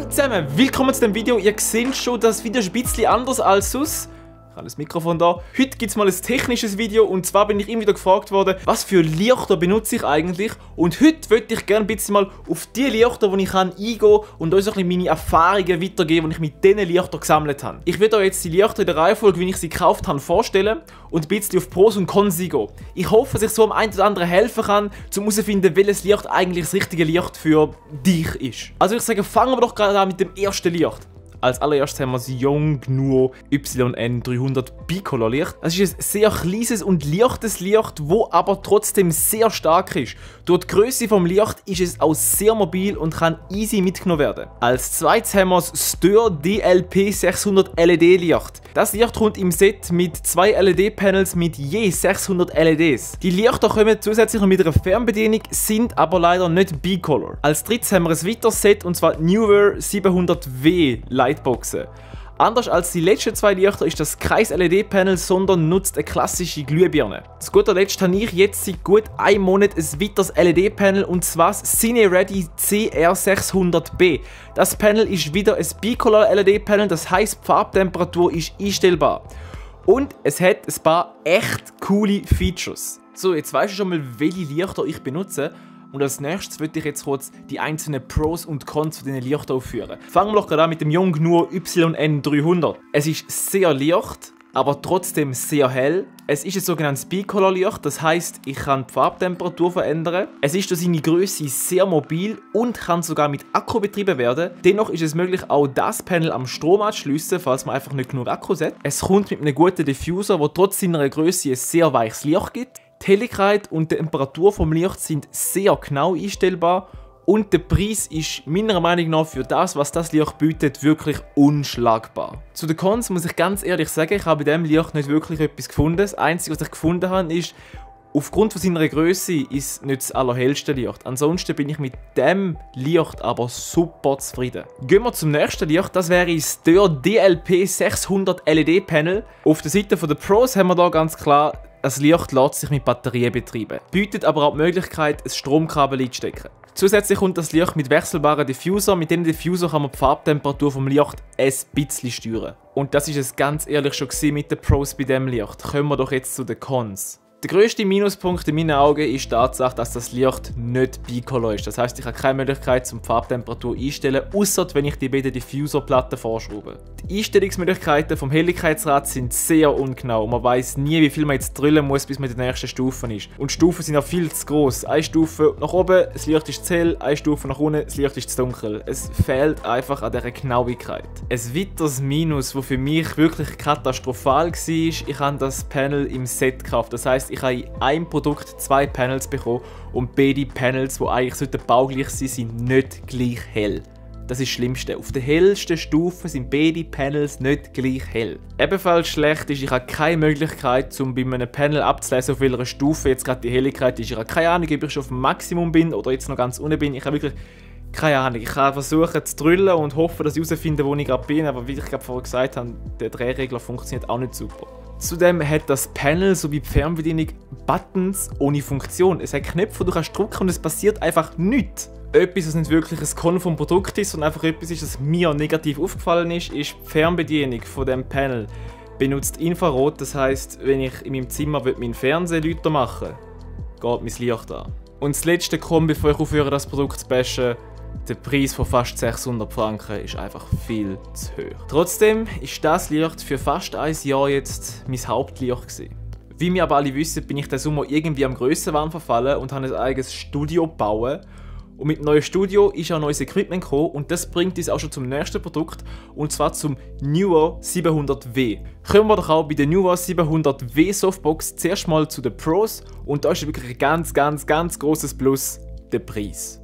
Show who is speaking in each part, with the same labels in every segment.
Speaker 1: zusammen, willkommen zu dem Video. Ihr seht schon, das Video ist ein bisschen anders als sonst. Ich habe das Mikrofon da. Heute gibt es mal ein technisches Video und zwar bin ich immer wieder gefragt worden, was für Lichter benutze ich eigentlich? Und heute möchte ich gerne ein bisschen mal auf die Lichter, die ich eingehen kann und euch so ein bisschen meine Erfahrungen weitergeben, die ich mit diesen Lichtern gesammelt habe. Ich werde euch jetzt die Lichter in der Reihenfolge, wie ich sie gekauft habe, vorstellen und ein bisschen auf Pros und Cons eingehen. Ich hoffe, dass ich so am einen oder anderen helfen kann, um herauszufinden, welches Licht eigentlich das richtige Licht für dich ist. Also ich sage, fangen wir doch gerade an mit dem ersten Licht. Als allererstes haben wir das Yongnuo YN300 Bicolor Licht. Es ist ein sehr kleines und leichtes Licht, das aber trotzdem sehr stark ist. Durch die Größe des Lichts ist es auch sehr mobil und kann easy mitgenommen werden. Als zweites haben wir das Stör DLP 600 LED Licht. Das Licht kommt im Set mit zwei LED-Panels mit je 600 LEDs. Die Lichter kommen zusätzlich noch mit einer Fernbedienung, sind aber leider nicht Bicolor. Als drittes haben wir ein weiteres Set und zwar Neewer 700W Lightboxen. Anders als die letzten zwei Lichter ist das kein LED-Panel, sondern nutzt eine klassische Glühbirne. Zu guter Letzt habe ich jetzt seit gut einem Monat ein weiteres LED-Panel und zwar das CineReady CR600B. Das Panel ist wieder ein Bicolor LED-Panel, das heisst die Farbtemperatur ist einstellbar. Und es hat ein paar echt coole Features. So, jetzt weißt du schon mal, welche Lichter ich benutze. Und als nächstes würde ich jetzt kurz die einzelnen Pros und Cons von diesen Lichtern aufführen. Fangen wir doch gerade an mit dem Yongnuo YN300. Es ist sehr leicht, aber trotzdem sehr hell. Es ist ein sogenanntes Bicolor Licht, das heisst, ich kann die Farbtemperatur verändern. Es ist durch seine Größe sehr mobil und kann sogar mit Akku betrieben werden. Dennoch ist es möglich, auch das Panel am Strom anzuschliessen, falls man einfach nicht genug Akku hat. Es kommt mit einem guten Diffuser, der trotz seiner Größe ein sehr weiches Licht gibt. Die Helligkeit und die Temperatur vom Licht sind sehr genau einstellbar und der Preis ist meiner Meinung nach für das, was das Licht bietet, wirklich unschlagbar. Zu den Cons muss ich ganz ehrlich sagen, ich habe bei diesem Licht nicht wirklich etwas gefunden. Das Einzige, was ich gefunden habe, ist, aufgrund von seiner Größe ist es nicht das allerhellste Licht. Ansonsten bin ich mit dem Licht aber super zufrieden. Gehen wir zum nächsten Licht, das wäre das Stör DLP 600 LED Panel. Auf der Seite der Pros haben wir da ganz klar, das Licht lässt sich mit Batterien betreiben, bietet aber auch die Möglichkeit, ein Stromkabel einzustecken. Zusätzlich kommt das Licht mit wechselbaren Diffuser. Mit diesem Diffuser kann man die Farbtemperatur vom Licht ein bisschen steuern. Und das war es ganz ehrlich schon mit den Pros bei diesem Licht. Kommen wir doch jetzt zu den Cons. Der grösste Minuspunkt in meinen Augen ist die Tatsache, dass das Licht nicht Bicolor ist. Das heisst, ich habe keine Möglichkeit, die Farbtemperatur einzustellen, außer wenn ich die beiden Diffuserplatten vorschraube. Die Einstellungsmöglichkeiten vom Helligkeitsrad sind sehr ungenau. Man weiss nie, wie viel man jetzt drüllen muss, bis man in der nächsten Stufe ist. Und die Stufen sind auch viel zu gross. Eine Stufe nach oben, das Licht ist zu hell, eine Stufe nach unten, das Licht ist zu dunkel. Es fehlt einfach an dieser Genauigkeit. Ein weiteres Minus, das für mich wirklich katastrophal war, ich habe das Panel im Set gekauft. Das heisst, ich habe in einem Produkt zwei Panels bekommen und beide Panels, die eigentlich baugleich sein sollten, sind nicht gleich hell. Das ist das Schlimmste. Auf der hellsten Stufe sind beide Panels nicht gleich hell. Ebenfalls schlecht ist, ich habe keine Möglichkeit, um bei einem Panel abzulesen, auf welcher Stufe jetzt gerade die Helligkeit ist. Ich habe keine Ahnung, ob ich schon auf dem Maximum bin oder jetzt noch ganz unten bin. Ich habe wirklich keine Ahnung. Ich kann versuchen zu drüllen und hoffen, dass ich herausfinde, wo ich gerade bin. Aber wie ich gerade vorher gesagt habe, der Drehregler funktioniert auch nicht super. Zudem hat das Panel sowie die Fernbedienung Buttons ohne Funktion. Es hat Knöpfe, die du drücken kannst und es passiert einfach nichts. Etwas, was nicht wirklich ein Con vom Produkt ist, sondern einfach etwas ist, das mir negativ aufgefallen ist, ist die Fernbedienung von dem Panel. Benutzt Infrarot, das heisst, wenn ich in meinem Zimmer meinen Fernseher lauter machen will, geht mein Licht an. Und das letzte Con, bevor ich aufhöre, das Produkt zu bashen: der Preis von fast 600 Franken ist einfach viel zu hoch. Trotzdem ist das Licht für fast ein Jahr jetzt mein Hauptlicht gewesen. Wie wir aber alle wissen, bin ich diesen Sommer irgendwie am Grössenwahn verfallen und habe ein eigenes Studio gebaut. Und mit dem neuen Studio ist auch neues Equipment gekommen und das bringt uns auch schon zum nächsten Produkt, und zwar zum Neewer 700W. Kommen wir doch auch bei der Neewer 700W Softbox zuerst mal zu den Pros, und da ist wirklich ein ganz grosses Plus: der Preis.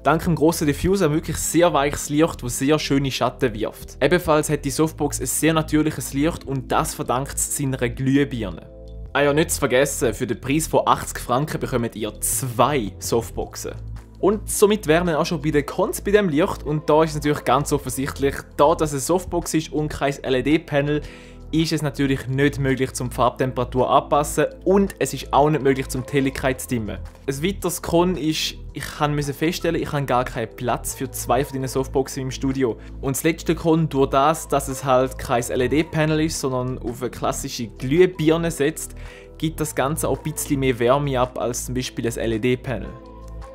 Speaker 1: Dank dem grossen Diffuser ein wirklich sehr weiches Licht, das sehr schöne Schatten wirft. Ebenfalls hat die Softbox ein sehr natürliches Licht und das verdankt es seiner Glühbirne. Ja, nicht zu vergessen, für den Preis von 80 Franken bekommt ihr zwei Softboxen. Und somit wären wir auch schon bei den Cons bei diesem Licht, und da ist es natürlich ganz offensichtlich, da das eine Softbox ist und kein LED-Panel, ist es natürlich nicht möglich zum Farbtemperatur anpassen und es ist auch nicht möglich zum die Helligkeit zu dimmen. Ein weiteres Con ist, ich musste feststellen, ich habe gar keinen Platz für 2 von diesen Softboxen im Studio. Und das letzte Con durch das, dass es halt kein LED-Panel ist, sondern auf eine klassische Glühbirne setzt, gibt das Ganze auch ein bisschen mehr Wärme ab als zum Beispiel ein LED-Panel.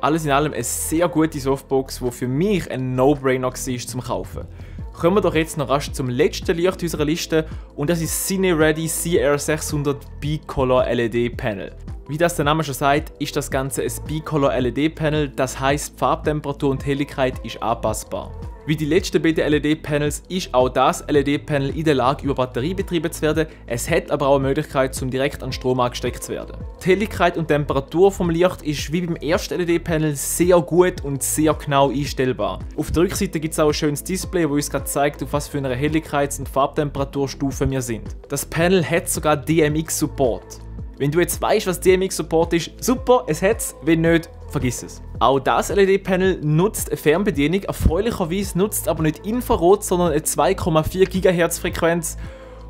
Speaker 1: Alles in allem eine sehr gute Softbox, die für mich ein No-Brainer war zum Kaufen. Kommen wir doch jetzt noch rasch zum letzten Licht unserer Liste und das ist CineReady CR600 Bicolor LED Panel. Wie das der Name schon sagt, ist das Ganze ein Bicolor LED Panel, das heisst, Farbtemperatur und Helligkeit ist anpassbar. Wie die letzten beiden LED-Panels ist auch das LED-Panel in der Lage, über Batterie betrieben zu werden. Es hat aber auch eine Möglichkeit, zum direkt an Strom angesteckt zu werden. Die Helligkeit und Temperatur vom Licht ist wie beim ersten LED-Panel sehr gut und sehr genau einstellbar. Auf der Rückseite gibt es auch ein schönes Display, das uns gerade zeigt, auf was für einer Helligkeits- und Farbtemperaturstufe wir sind. Das Panel hat sogar DMX-Support. Wenn du jetzt weißt, was DMX-Support ist, super, es hat's, wenn nicht, vergiss es. Auch das LED-Panel nutzt eine Fernbedienung, erfreulicherweise nutzt aber nicht Infrarot, sondern eine 2,4 GHz Frequenz,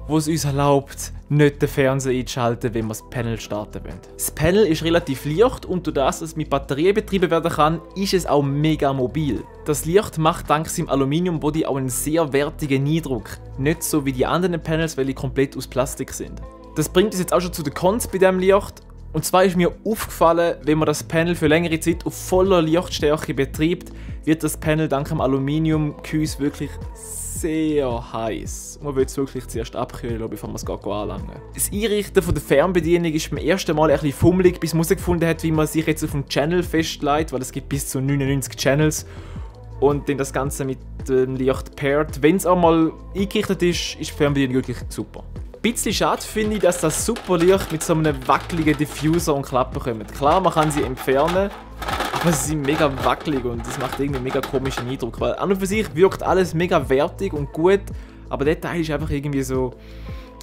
Speaker 1: die es uns erlaubt, nicht den Fernseher einzuschalten, wenn wir das Panel starten wollen. Das Panel ist relativ leicht und durch das es mit Batterien betrieben werden kann, ist es auch mega mobil. Das Licht macht dank seinem Aluminiumbody auch einen sehr wertigen Eindruck, nicht so wie die anderen Panels, weil die komplett aus Plastik sind. Das bringt uns jetzt auch schon zu den Cons bei diesem Licht. Und zwar ist mir aufgefallen, wenn man das Panel für längere Zeit auf voller Lichtstärke betreibt, wird das Panel dank dem Aluminiumgehäuse wirklich sehr heiß. Man will es wirklich zuerst abkühlen, bevor man es anlangen. Das Einrichten von der Fernbedienung ist beim ersten Mal ein bisschen fummelig, bis man herausgefunden hat, wie man sich jetzt auf dem Channel festlegt, weil es gibt bis zu 99 Channels. Und dann das Ganze mit dem Licht pairt. Wenn es einmal eingerichtet ist, ist die Fernbedienung wirklich super. Ein bisschen schade finde ich, dass das Superlicht mit so einem wackeligen Diffuser und Klappen kommt. Klar, man kann sie entfernen, aber sie sind mega wackelig und das macht irgendwie einen mega komischen Eindruck. Weil an und für sich wirkt alles mega wertig und gut, aber der Teil ist einfach irgendwie so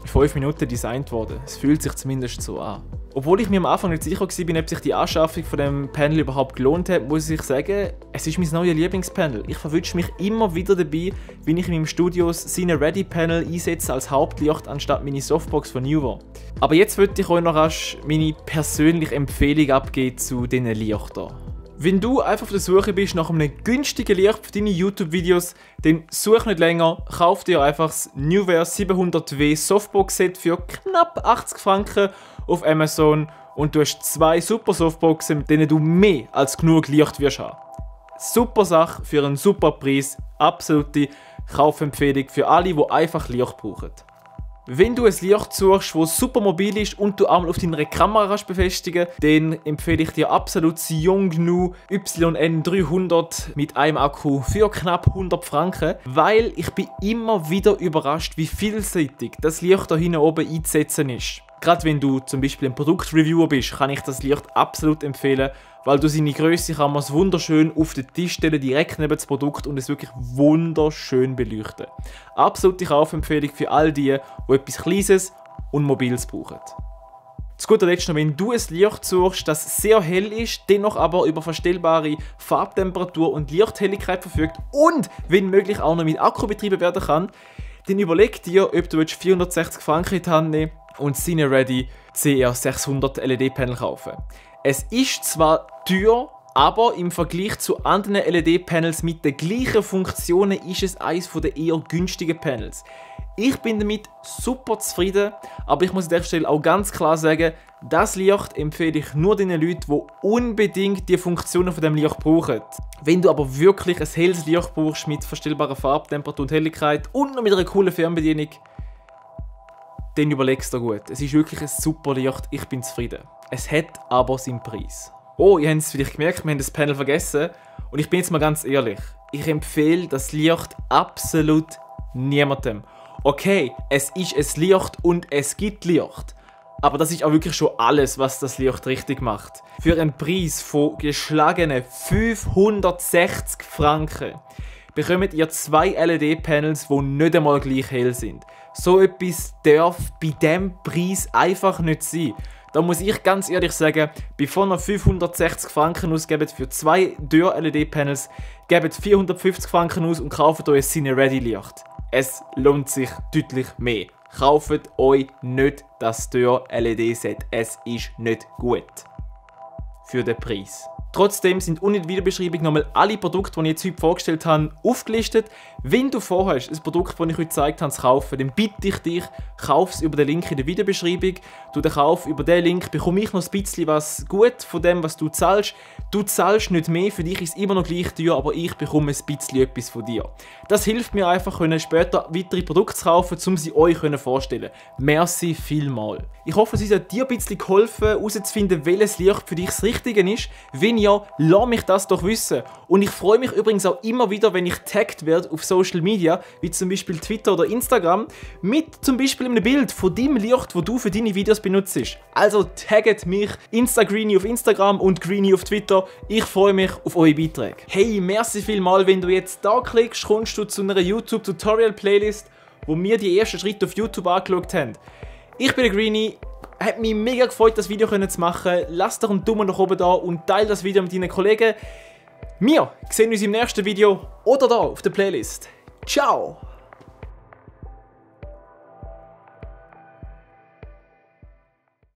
Speaker 1: 5 Minuten designt worden. Es fühlt sich zumindest so an. Obwohl ich mir am Anfang nicht sicher war, ob sich die Anschaffung von dem Panel überhaupt gelohnt hat, muss ich sagen, es ist mein neues Lieblingspanel. Ich verwünsche mich immer wieder dabei, wie ich in meinem Studio das CineReady Panel einsetze als Hauptlicht anstatt meine Softbox von Neewer. Aber jetzt würde ich euch noch rasch meine persönliche Empfehlung abgeben zu diesen Lichtern. Wenn du einfach auf der Suche bist nach einem günstigen Licht für deine YouTube-Videos, dann such nicht länger, kauf dir einfach das Neewer 700W Softbox-Set für knapp 80 Franken auf Amazon und du hast 2 super Softboxen, mit denen du mehr als genug Licht wirst haben. Super Sache für einen super Preis, absolute Kaufempfehlung für alle, die einfach Licht brauchen. Wenn du ein Licht suchst, das super mobil ist und du einmal auf deiner Kamera befestigen kannst, dann empfehle ich dir absolut das Yongnuo YN300 mit einem Akku für knapp 100 Franken, weil ich bin immer wieder überrascht, wie vielseitig das Licht da hinten oben einzusetzen ist. Gerade wenn du zum Beispiel ein Produktreviewer bist, kann ich das Licht absolut empfehlen, weil du seine Größe kann man es wunderschön auf den Tisch stellen, direkt neben das Produkt und es wirklich wunderschön beleuchten. Absolute Kaufempfehlung für all die etwas Kleines und Mobiles brauchen. Zu guter Letzt noch, wenn du ein Licht suchst, das sehr hell ist, dennoch aber über verstellbare Farbtemperatur und Lichthelligkeit verfügt und wenn möglich auch noch mit Akku betrieben werden kann, dann überleg dir, ob du 460 Franken in die Hand nehmen und CineReady CR600 LED-Panel kaufen. Es ist zwar teuer, aber im Vergleich zu anderen LED-Panels mit den gleichen Funktionen ist es eines der eher günstigen Panels. Ich bin damit super zufrieden, aber ich muss an der Stelle auch ganz klar sagen, das Licht empfehle ich nur den Leuten, die unbedingt die Funktionen von dem Licht brauchen. Wenn du aber wirklich ein helles Licht brauchst mit verstellbarer Farbtemperatur und Helligkeit und noch mit einer coolen Fernbedienung, dann überlegst du dir gut. Es ist wirklich ein super Licht, ich bin zufrieden. Es hat aber seinen Preis. Oh, ihr habt es vielleicht gemerkt, wir haben das Panel vergessen. Und ich bin jetzt mal ganz ehrlich, ich empfehle das Licht absolut niemandem. Okay, es ist ein Licht und es gibt Licht. Aber das ist auch wirklich schon alles, was das Licht richtig macht. Für einen Preis von geschlagenen 560 Franken bekommt ihr 2 LED-Panels, die nicht einmal gleich hell sind. So etwas darf bei diesem Preis einfach nicht sein. Da muss ich ganz ehrlich sagen, bevor ihr 560 Franken ausgebt für 2 Dürr-LED-Panels, gebt 450 Franken aus und kauft euch ein CineReady Licht. Es lohnt sich deutlich mehr. kauft euch nicht das teure LED-Set. Es ist nicht gut für den Preis. Trotzdem sind unten in der Videobeschreibung nochmal alle Produkte, die ich jetzt heute vorgestellt habe, aufgelistet. Wenn du vorhast, ein Produkt, das ich heute gezeigt habe, zu kaufen, dann bitte ich dich, kauf es über den Link in der Videobeschreibung. Du den Kauf über den Link bekomme ich noch ein bisschen was gut von dem, was du zahlst. Du zahlst nicht mehr, für dich ist es immer noch gleich teuer, aber ich bekomme ein bisschen etwas von dir. Das hilft mir einfach, später weitere Produkte zu kaufen, um sie euch vorstellen. Merci vielmals. Ich hoffe, es hat dir ein bisschen geholfen, herauszufinden, welches Licht für dich das Richtige ist. Wenn ja, lass mich das doch wissen. Und ich freue mich übrigens auch immer wieder, wenn ich tagged werde auf Social Media, wie zum Beispiel Twitter oder Instagram, mit zum Beispiel einem Bild von dem Licht, das du für deine Videos benutzt. Also tagget mich Instagreeny auf Instagram und Greeny auf Twitter. Ich freue mich auf eure Beiträge. Hey, merci vielmals, wenn du jetzt da klickst, kommst du zu einer YouTube-Tutorial-Playlist, wo wir die ersten Schritte auf YouTube angeschaut haben. Ich bin der Greeny, hat mich mega gefreut, das Video zu machen. Lass doch einen Daumen nach oben da und teile das Video mit deinen Kollegen. Wir sehen uns im nächsten Video oder da auf der Playlist. Ciao!